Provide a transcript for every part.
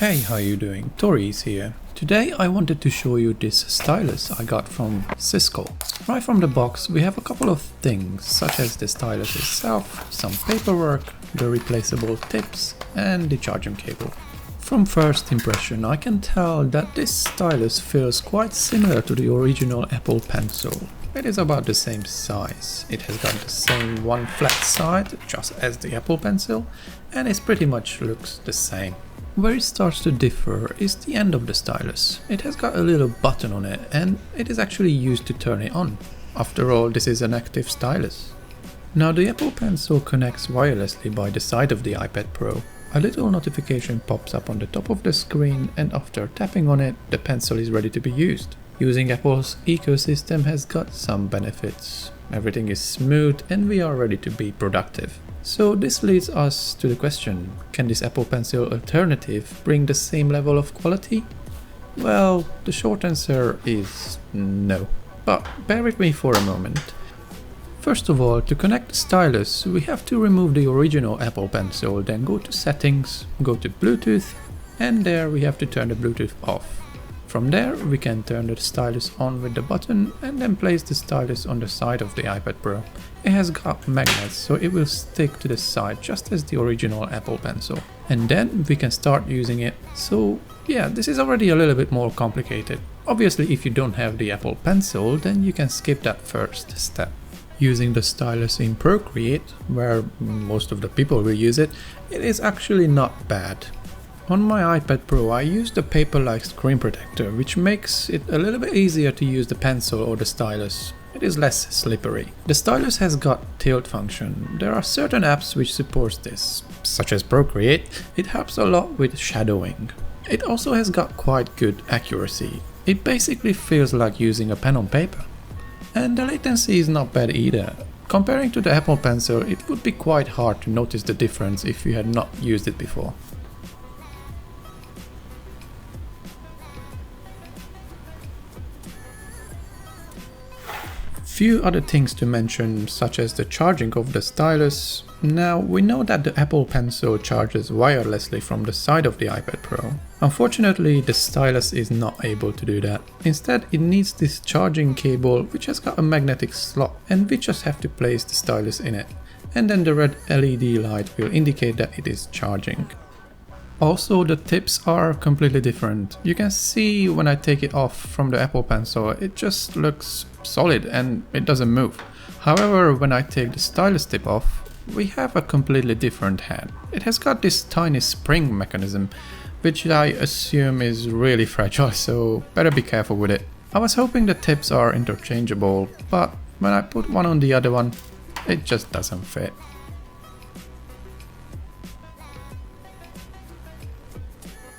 Hey, how you doing? Tori is here. Today I wanted to show you this stylus I got from Ciscle. Right from the box we have a couple of things such as the stylus itself, some paperwork, the replaceable tips and the charging cable. From first impression I can tell that this stylus feels quite similar to the original Apple Pencil. It is about the same size, it has got the same one flat side just as the Apple Pencil and it pretty much looks the same. Where it starts to differ is the end of the stylus. It has got a little button on it and it is actually used to turn it on. After all, this is an active stylus. Now the Apple Pencil connects wirelessly by the side of the iPad Pro. A little notification pops up on the top of the screen and after tapping on it, the pencil is ready to be used. Using Apple's ecosystem has got some benefits. Everything is smooth and we are ready to be productive. So this leads us to the question, can this Apple Pencil alternative bring the same level of quality? Well, the short answer is no. But bear with me for a moment. First of all, to connect the stylus, we have to remove the original Apple Pencil, then go to settings, go to Bluetooth, and there we have to turn the Bluetooth off. From there we can turn the stylus on with the button and then place the stylus on the side of the iPad Pro. It has got magnets so it will stick to the side just as the original Apple Pencil. And then we can start using it. So yeah, this is already a little bit more complicated. Obviously if you don't have the Apple Pencil then you can skip that first step. Using the stylus in Procreate, where most of the people will use it, it is actually not bad. On my iPad Pro I used a paper-like screen protector, which makes it a little bit easier to use the pencil or the stylus. It is less slippery. The stylus has got tilt function. There are certain apps which supports this, such as Procreate. It helps a lot with shadowing. It also has got quite good accuracy. It basically feels like using a pen on paper. And the latency is not bad either. Comparing to the Apple Pencil, it would be quite hard to notice the difference if you had not used it before. Few other things to mention, such as the charging of the stylus. Now we know that the Apple Pencil charges wirelessly from the side of the iPad Pro. Unfortunately the stylus is not able to do that. Instead it needs this charging cable which has got a magnetic slot and we just have to place the stylus in it. And then the red LED light will indicate that it is charging. Also the tips are completely different. You can see when I take it off from the Apple Pencil it just looks solid and it doesn't move. However, when I take the stylus tip off we have a completely different head. It has got this tiny spring mechanism which I assume is really fragile, so better be careful with it. I was hoping the tips are interchangeable, but when I put one on the other one it just doesn't fit.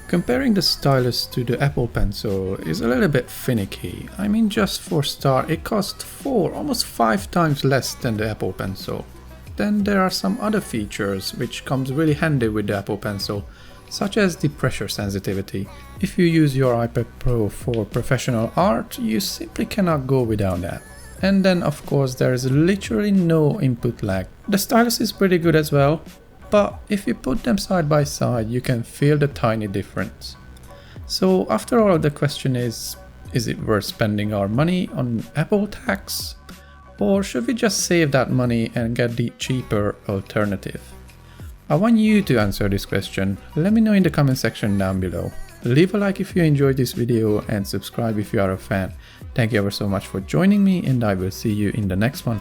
Comparing the stylus to the Apple Pencil is a little bit finicky. I mean, just for start it costs 4, almost 5 times less than the Apple Pencil. Then there are some other features which comes really handy with the Apple Pencil, such as the pressure sensitivity. If you use your iPad Pro for professional art, you simply cannot go without that. And then of course there is literally no input lag. The stylus is pretty good as well. But if you put them side by side, you can feel the tiny difference. So after all, the question is it worth spending our money on Apple tax? Or should we just save that money and get the cheaper alternative? I want you to answer this question. Let me know in the comment section down below. Leave a like if you enjoyed this video and subscribe if you are a fan. Thank you ever so much for joining me and I will see you in the next one.